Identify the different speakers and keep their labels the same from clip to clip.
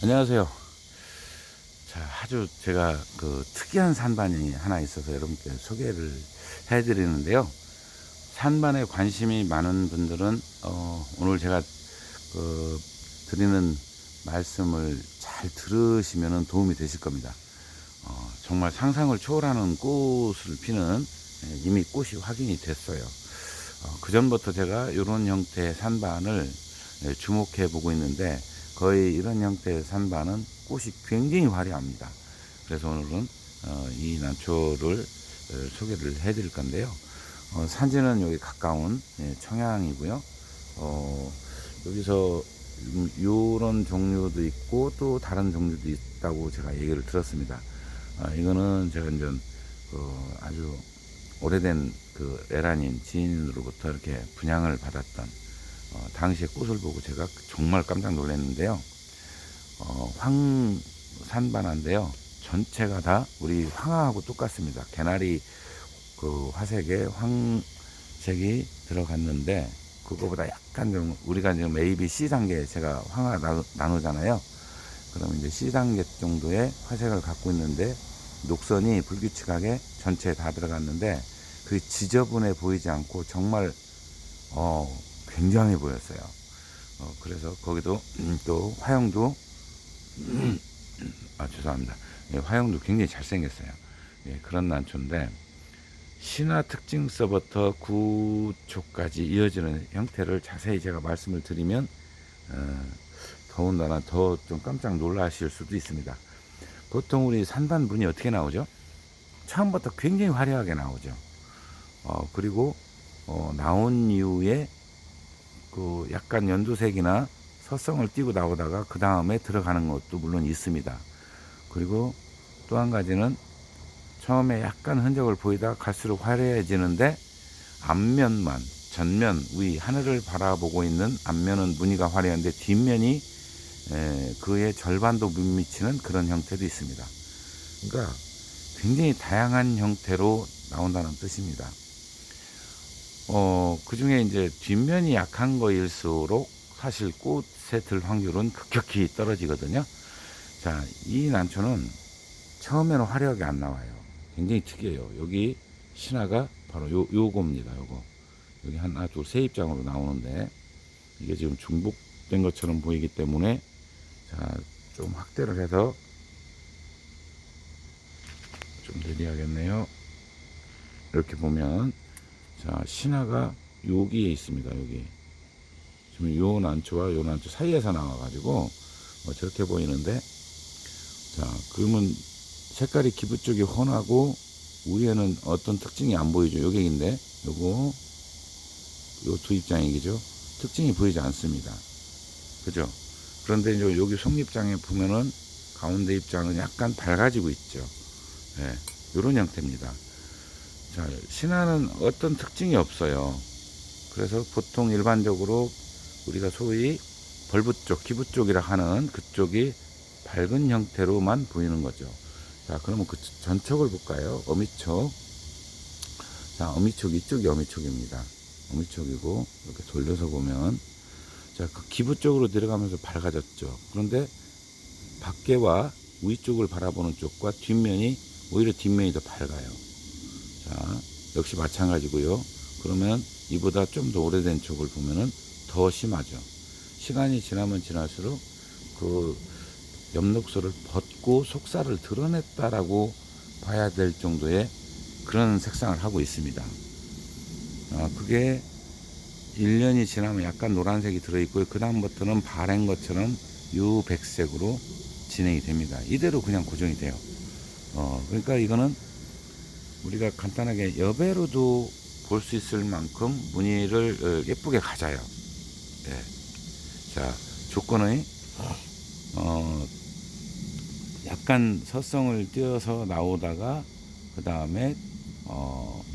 Speaker 1: 안녕하세요. 자, 아주 제가 특이한 산반이 하나 있어서 여러분께 소개를 해드리는데요. 산반에 관심이 많은 분들은 오늘 제가 드리는 말씀을 잘 들으시면 도움이 되실 겁니다. 정말 상상을 초월하는 꽃을 피는 이미 꽃이 확인이 됐어요. 그 전부터 제가 이런 형태의 산반을 주목해 보고 있는데, 거의 이런 형태의 산반은 꽃이 굉장히 화려합니다. 그래서 오늘은 이 난초를 소개를 해 드릴 건데요. 산지는 여기 가까운 청양이고요. 여기서 요런 종류도 있고 또 다른 종류도 있다고 제가 얘기를 들었습니다. 이거는 제가 이제 아주 오래된 에란인 지인으로부터 이렇게 분양을 받았던 당시의 꽃을 보고 제가 정말 깜짝 놀랐는데요. 황산반화인데요. 전체가 다 우리 황화하고 똑같습니다. 개나리 화색에 황색이 들어갔는데, 그거보다 약간 좀, 우리가 지금 A, B, C 단계 제가 황화 나누잖아요. 그러면 이제 C 단계 정도의 화색을 갖고 있는데, 녹선이 불규칙하게 전체에 다 들어갔는데, 그 지저분해 보이지 않고 정말 굉장히 보였어요. 그래서 거기도 또 화형도 죄송합니다. 예, 화형도 굉장히 잘생겼어요. 예, 그런 난초인데, 신화 특징서부터 구초까지 이어지는 형태를 자세히 제가 말씀을 드리면 더군다나 더 좀 깜짝 놀라실 수도 있습니다. 보통 우리 산반 분이 어떻게 나오죠? 처음부터 굉장히 화려하게 나오죠. 그리고 나온 이후에 약간 연두색이나 서성을 띠고 나오다가 그 다음에 들어가는 것도 물론 있습니다. 그리고 또 한 가지는 처음에 약간 흔적을 보이다가 갈수록 화려해지는데, 앞면만, 전면 위 하늘을 바라보고 있는 앞면은 무늬가 화려한데 뒷면이 그의 절반도 못 미치는 그런 형태도 있습니다. 그러니까 굉장히 다양한 형태로 나온다는 뜻입니다. 그 중에 이제 뒷면이 약한 거일수록 사실 꽃에 들 확률은 급격히 떨어지거든요. 자, 이 난초는 처음에는 화려하게 안 나와요. 굉장히 특이해요. 여기 신화가 바로 요겁니다. 요거. 여기 하나, 둘, 세 입장으로 나오는데, 이게 지금 중복된 것처럼 보이기 때문에, 자, 좀 확대를 해서 좀 느려야겠네요. 이렇게 보면, 자, 신화가 여기에 있습니다. 여기. 지금 요 난초와 요 난초 사이에서 나와가지고, 저렇게 보이는데, 자, 그러면 색깔이 기부 쪽이 훤하고, 위에는 어떤 특징이 안 보이죠. 요객인데, 요거, 요 두 입장이죠. 특징이 보이지 않습니다. 그죠? 그런데 이제 여기 속립장에 보면은 가운데 입장은 약간 밝아지고 있죠. 예, 요런 형태입니다. 자, 신화는 어떤 특징이 없어요. 그래서 보통 일반적으로 우리가 소위 벌브 쪽, 기부 쪽이라 하는 그쪽이 밝은 형태로만 보이는 거죠. 자, 그러면 그 전촉을 볼까요? 어미촉. 자, 어미촉, 이쪽이 어미촉입니다. 어미촉이고, 이렇게 돌려서 보면, 자, 그 기부 쪽으로 들어가면서 밝아졌죠. 그런데 밖에와 위쪽을 바라보는 쪽과 뒷면이, 오히려 뒷면이 더 밝아요. 자, 역시 마찬가지고요. 그러면 이보다 좀 더 오래된 쪽을 보면은 더 심하죠. 시간이 지나면 지날수록 그 엽록소를 벗고 속살을 드러냈다라고 봐야 될 정도의 그런 색상을 하고 있습니다. 그게 1년이 지나면 약간 노란색이 들어있고요. 그 다음부터는 바랜 것처럼 유백색으로 진행이 됩니다. 이대로 그냥 고정이 돼요. 그러니까 이거는 우리가 간단하게 여배로도 볼 수 있을 만큼 무늬를 예쁘게 가져요. 예. 자, 조건의 약간 서성을 띄어서 나오다가 그 다음에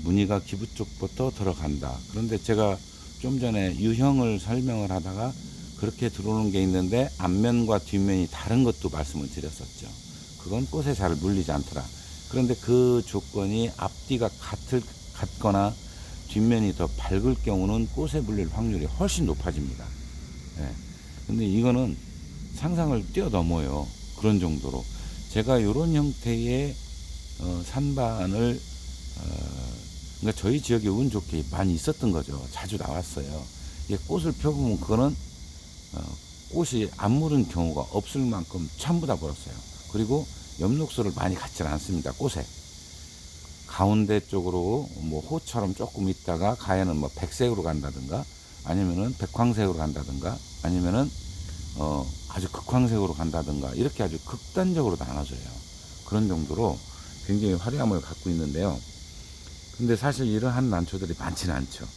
Speaker 1: 무늬가 기부 쪽부터 들어간다. 그런데 제가 좀 전에 유형을 설명을 하다가 그렇게 들어오는 게 있는데 앞면과 뒷면이 다른 것도 말씀을 드렸었죠. 그건 꽃에 잘 물리지 않더라. 그런데 그 조건이 앞뒤가 같거나 뒷면이 더 밝을 경우는 꽃에 물릴 확률이 훨씬 높아집니다. 예. 근데 이거는 상상을 뛰어넘어요. 그런 정도로 제가 이런 형태의 산반을 그러니까 저희 지역에 운 좋게 많이 있었던 거죠. 자주 나왔어요. 이게 꽃을 펴보면 그거는 꽃이 안 무른 경우가 없을 만큼 전부 다 물었어요. 그리고 엽록소를 많이 갖질 않습니다. 꽃에 가운데 쪽으로 뭐 호처럼 조금 있다가 가에는 뭐 백색으로 간다든가 아니면은 백황색으로 간다든가 아니면은 아주 극황색으로 간다든가 이렇게 아주 극단적으로 나눠져요. 그런 정도로 굉장히 화려함을 갖고 있는데요. 근데 사실 이러한 난초들이 많지는 않죠.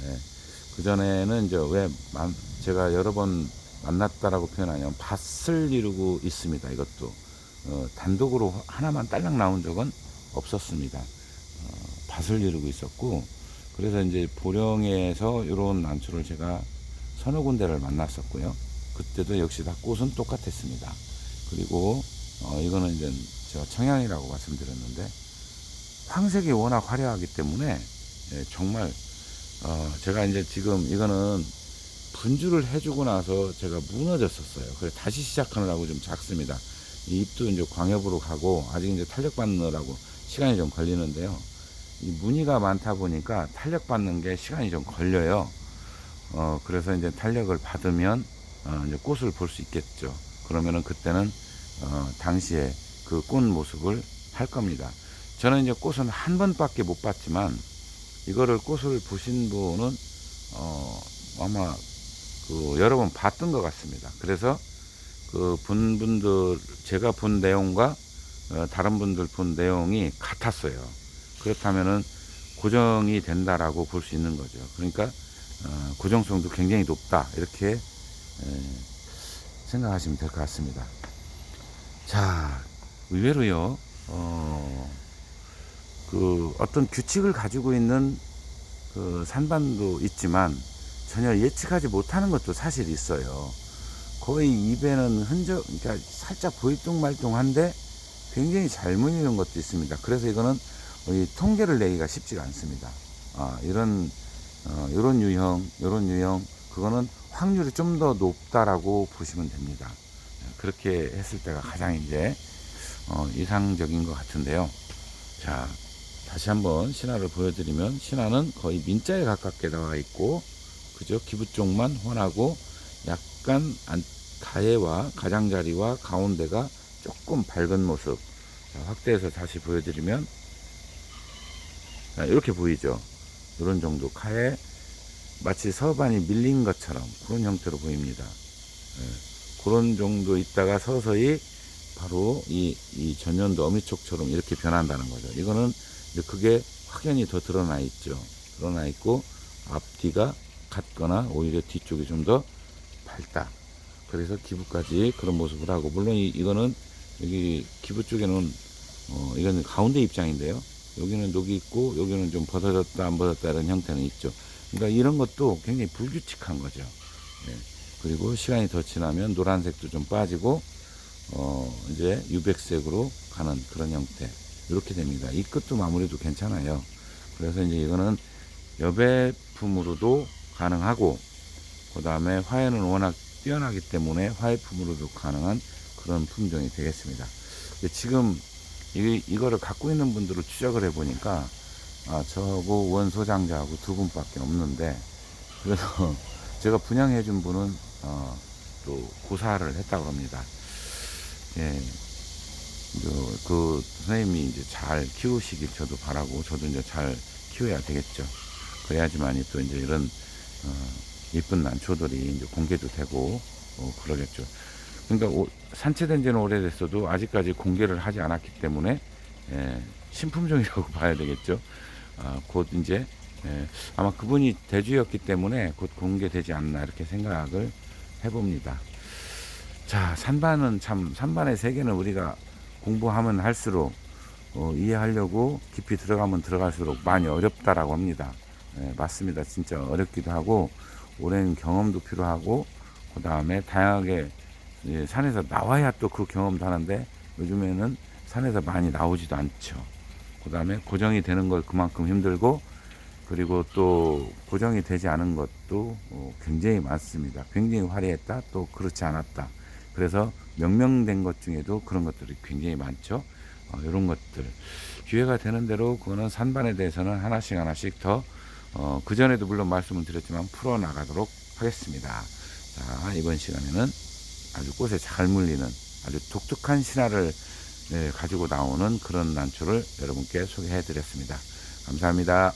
Speaker 1: 예. 그전에는 이제 제가 여러 번 만났다라고 표현하냐면 밭을 이루고 있습니다. 이것도 단독으로 하나만 딸랑 나온 적은 없었습니다. 밭을 이루고 있었고, 그래서 이제 보령에서 이런 난초를 제가 서너 군데를 만났었고요. 그때도 역시 다 꽃은 똑같았습니다. 그리고 이거는 이제 제가 청양이라고 말씀드렸는데 황색이 워낙 화려하기 때문에 정말 제가 이제 지금 이거는 분주를 해주고 나서 제가 무너졌었어요. 그래서 다시 시작하느라고 좀 작습니다. 이 잎도 이제 광엽으로 가고 아직 이제 탄력 받느라고 시간이 좀 걸리는데요. 이 무늬가 많다 보니까 탄력 받는 게 시간이 좀 걸려요. 그래서 이제 탄력을 받으면 이제 꽃을 볼 수 있겠죠. 그러면은 그때는 당시에 그 꽃 모습을 할 겁니다. 저는 이제 꽃은 한 번밖에 못 봤지만 이거를 꽃을 보신 분은 아마 그 여러 번 봤던 것 같습니다. 그래서 그 분들 제가 본 내용과 다른 분들 본 내용이 같았어요. 그렇다면은 고정이 된다라고 볼 수 있는 거죠. 그러니까 고정성도 굉장히 높다 이렇게 생각하시면 될 것 같습니다. 자, 의외로요. 그 어떤 규칙을 가지고 있는 그 산반도 있지만 전혀 예측하지 못하는 것도 사실 있어요. 거의 입에는 흔적, 그러니까 살짝 보이뚱말뚱한데 굉장히 잘 무늬는 것도 있습니다. 그래서 이거는 통계를 내기가 쉽지가 않습니다. 이런 유형, 그거는 확률이 좀 더 높다라고 보시면 됩니다. 그렇게 했을 때가 가장 이제 이상적인 것 같은데요. 자, 다시 한번 신화를 보여드리면 신화는 거의 민자에 가깝게 나와 있고, 그죠? 기부 쪽만 환하고 약간 가해와 가장자리와 가운데가 조금 밝은 모습. 자, 확대해서 다시 보여드리면 이렇게 보이죠. 이런 정도 가해 마치 서반이 밀린 것처럼 그런 형태로 보입니다. 그런 정도 있다가 서서히 바로 이 전년도 어미촉처럼 이렇게 변한다는 거죠. 이거는 이제 그게 확연히 더 드러나 있죠. 드러나 있고 앞뒤가 같거나 오히려 뒤쪽이 좀 더 밝다. 그래서 기부까지 그런 모습을 하고, 물론 이거는 여기 기부 쪽에는 이건 가운데 입장인데요. 여기는 녹이 있고 여기는 좀 벗어졌다 안 벗어졌다 이런 형태는 있죠. 그러니까 이런 것도 굉장히 불규칙한 거죠. 예. 그리고 시간이 더 지나면 노란색도 좀 빠지고 이제 유백색으로 가는 그런 형태 이렇게 됩니다. 이 끝도 마무리도 괜찮아요. 그래서 이제 이거는 여배품으로도 가능하고, 그 다음에 화해는 워낙 뛰어나기 때문에 화해품으로도 가능한 그런 품종이 되겠습니다. 지금 이거를 갖고 있는 분들을 추적을 해보니까 저하고 원 소장자하고 두 분밖에 없는데, 그래서 제가 분양해 준 분은 또 고사를 했다고 합니다. 예, 그 선생님이 이제 잘 키우시길 저도 바라고, 저도 이제 잘 키워야 되겠죠. 그래야지만이 또 이제 이런 예쁜 난초들이 이제 공개도 되고 그러겠죠. 그러니까 산채된 지는 오래됐어도 아직까지 공개를 하지 않았기 때문에 신품종이라고 봐야 되겠죠. 곧 이제 아마 그분이 대주였기 때문에 곧 공개되지 않나 이렇게 생각을 해봅니다. 자, 산반의 세계는 우리가 공부하면 할수록 이해하려고 깊이 들어가면 들어갈수록 많이 어렵다라고 합니다. 맞습니다. 진짜 어렵기도 하고 오랜 경험도 필요하고, 그 다음에 다양하게 산에서 나와야 또 그 경험도 하는데 요즘에는 산에서 많이 나오지도 않죠. 그 다음에 고정이 되는 걸 그만큼 힘들고, 그리고 또 고정이 되지 않은 것도 굉장히 많습니다. 굉장히 화려했다, 또 그렇지 않았다. 그래서 명명된 것 중에도 그런 것들이 굉장히 많죠. 이런 것들 기회가 되는 대로 그거는 산반에 대해서는 하나씩 하나씩 더 그전에도 물론 말씀을 드렸지만 풀어 나가도록 하겠습니다. 자, 이번 시간에는 아주 꽃에 잘 물리는 아주 독특한 신화를 가지고 나오는 그런 난초를 여러분께 소개해 드렸습니다. 감사합니다.